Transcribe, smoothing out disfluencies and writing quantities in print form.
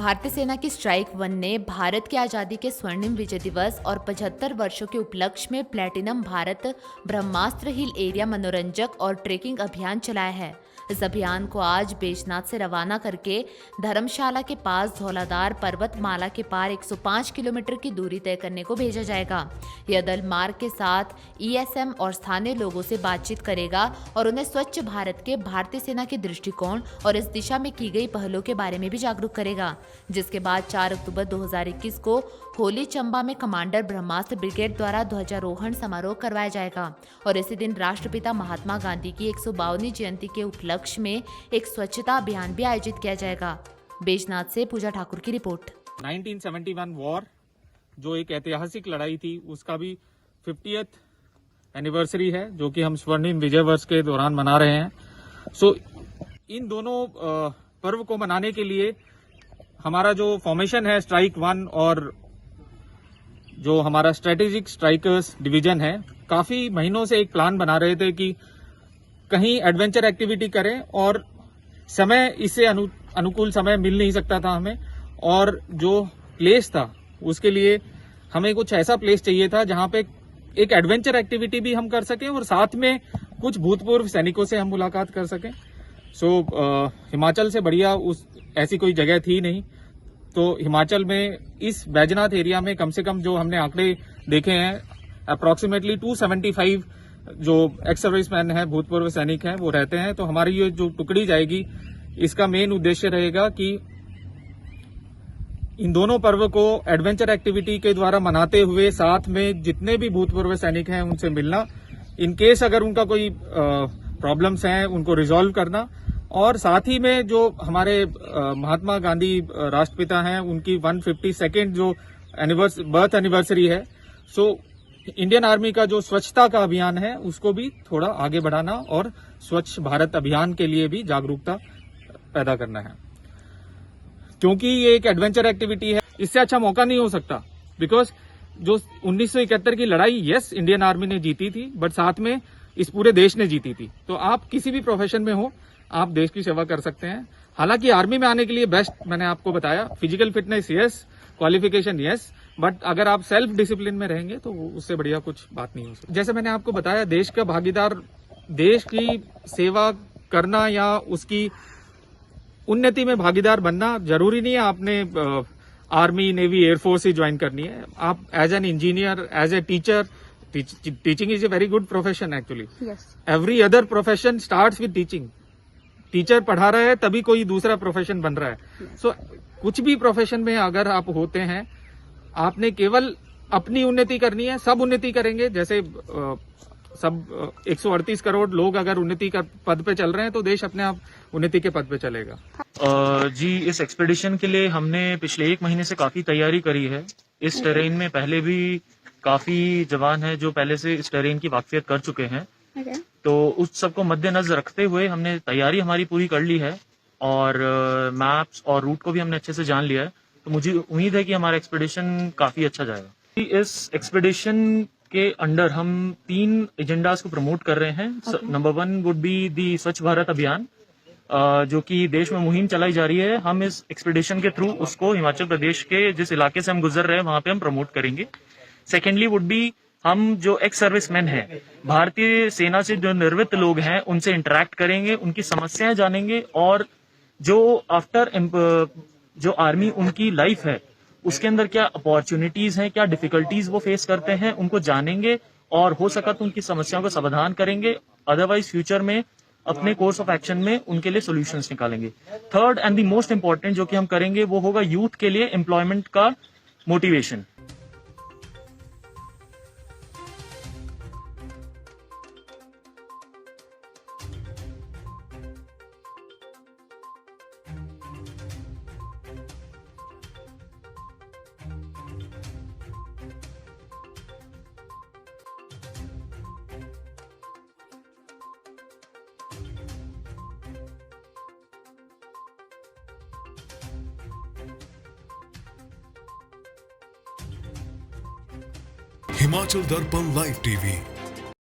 भारतीय सेना की स्ट्राइक 1 ने भारत की आज़ादी के स्वर्णिम विजय दिवस और 75 वर्षों के उपलक्ष्य में प्लेटिनम भारत ब्रह्मास्त्र हिल एरिया मनोरंजक और ट्रेकिंग अभियान चलाया है। इस अभियान को आज बैजनाथ से रवाना करके धर्मशाला के पास धौलाधार पर्वतमाला के पार 105 किलोमीटर की दूरी तय करने को भेजा जाएगा। यह दल मार्ग के साथ ईएसएम और स्थानीय लोगों से बातचीत करेगा और उन्हें स्वच्छ भारत के भारतीय सेना के दृष्टिकोण और इस दिशा में की गई पहलों के बारे में भी जागरूक करेगा। जिसके बाद 4 अक्टूबर 2021 को होली चंबा में कमांडर ब्रह्मास्त्र ब्रिगेड द्वारा ध्वजारोहण समारोह करवाया जाएगा और इसी दिन राष्ट्रपिता महात्मा गांधी की 152वीं जयंती के उपलक्ष्य में एक स्वच्छता अभियान भी आयोजित किया जाएगा। बैजनाथ से पूजा ठाकुर की रिपोर्ट। 1971 वॉर जो एक ऐतिहासिक लड़ाई थी उसका भी 50th एनिवर्सरी है जो कि हम स्वर्णिम विजय वर्ष के दौरान मना रहे हैं। सो इन दोनों पर्व को मनाने के लिए हमारा जो फॉर्मेशन है स्ट्राइक 1 और जो हमारा स्ट्रेटेजिक स्ट्राइकर्स डिवीजन है, काफी महीनों से एक प्लान बना रहे थे कि कहीं एडवेंचर एक्टिविटी करें और समय इससे अनुकूल समय मिल नहीं सकता था हमें, और जो प्लेस था उसके लिए हमें कुछ ऐसा प्लेस चाहिए था जहां पे एक एडवेंचर एक्टिविटी भी हम कर सकें और साथ में कुछ भूतपूर्व सैनिकों से हम मुलाकात कर सकें। हिमाचल से बढ़िया ऐसी कोई जगह थी नहीं, तो हिमाचल में इस बैजनाथ एरिया में कम से कम जो हमने आंकड़े देखे हैं अप्रोक्सीमेटली 275 जो एक्स सर्विसमैन है, भूतपूर्व सैनिक हैं, वो रहते हैं। तो हमारी ये जो टुकड़ी जाएगी इसका मेन उद्देश्य रहेगा कि इन दोनों पर्व को एडवेंचर एक्टिविटी के द्वारा मनाते हुए साथ में जितने भी भूतपूर्व सैनिक हैं उनसे मिलना, इन केस अगर उनका कोई प्रॉब्लम्स हैं उनको रिजॉल्व करना, और साथ ही में जो हमारे महात्मा गांधी राष्ट्रपिता हैं उनकी 152nd जो बर्थ एनिवर्सरी है, सो इंडियन आर्मी का जो स्वच्छता का अभियान है उसको भी थोड़ा आगे बढ़ाना और स्वच्छ भारत अभियान के लिए भी जागरूकता पैदा करना है। क्योंकि ये एक एडवेंचर एक्टिविटी है, इससे अच्छा मौका नहीं हो सकता। बिकॉज जो 1971 की लड़ाई यस इंडियन आर्मी ने जीती थी, बट साथ में इस पूरे देश ने जीती थी। तो आप किसी भी प्रोफेशन में हो, आप देश की सेवा कर सकते हैं। हालांकि आर्मी में आने के लिए बेस्ट मैंने आपको बताया, physical fitness yes, qualification yes, but अगर आप सेल्फ डिसिप्लिन में रहेंगे तो उससे बढ़िया कुछ बात नहीं हो सकती। जैसे मैंने आपको बताया, देश का भागीदार, देश की सेवा करना या उसकी उन्नति में भागीदार बनना जरूरी नहीं है आपने आर्मी, नेवी, एयरफोर्स ही ज्वाइन करनी है। आप as an engineer, as a teacher, teaching is a very good profession actually. Every other profession starts with teaching. Teacher पढ़ा रहा है तभी कोई दूसरा प्रोफेशन बन रहा है। सो कुछ भी प्रोफेशन में अगर आप होते हैं, आपने केवल अपनी उन्नति करनी है, सब उन्नति करेंगे। जैसे सब 138 करोड़ लोग अगर उन्नति का पद पे चल रहे हैं तो देश अपने आप उन्नति के पद पे चलेगा। जी, इस एक्सपेडिशन के लिए हमने पिछले 1 महीने से काफी तैयारी करी है। इस टेरेन में पहले भी काफी जवान हैं जो पहले से इस टेरेन की वाकफियत कर चुके हैं। तो उस सबको मद्देनजर रखते हुए हमने तैयारी हमारी पूरी कर ली है और मैप्स और रूट को भी हमने अच्छे से जान लिया है। तो मुझे उम्मीद है कि हमारा एक्सपेडिशन काफी अच्छा जाएगा। इस एक्सपेडिशन के अंडर हम 3 एजेंडाज को प्रमोट कर रहे हैं। नंबर 1 वुड बी दी स्वच्छ भारत अभियान, जो कि देश में मुहिम चलाई जा रही है। हम इस एक्सपेडिशन के थ्रू उसको हिमाचल प्रदेश के जिस इलाके से हम गुजर रहे हैं वहां पे हम प्रमोट करेंगे। सेकेंडली वुड बी, हम जो एक्स सर्विसमैन हैं, भारतीय सेना से जो निवृत्त लोग हैं, उनसे इंटरेक्ट करेंगे, उनकी समस्याएं जानेंगे और जो आफ्टर जो आर्मी उनकी लाइफ है उसके अंदर क्या अपॉर्चुनिटीज हैं, क्या डिफिकल्टीज वो फेस करते हैं, उनको जानेंगे और हो सका तो उनकी समस्याओं का समाधान करेंगे। अदरवाइज फ्यूचर में अपने कोर्स ऑफ एक्शन में उनके लिए सॉल्यूशंस निकालेंगे। Third and the most important जो कि हम करेंगे वो होगा यूथ के लिए एम्प्लॉयमेंट का मोटिवेशन। हिमाचल दर्पण लाइव टीवी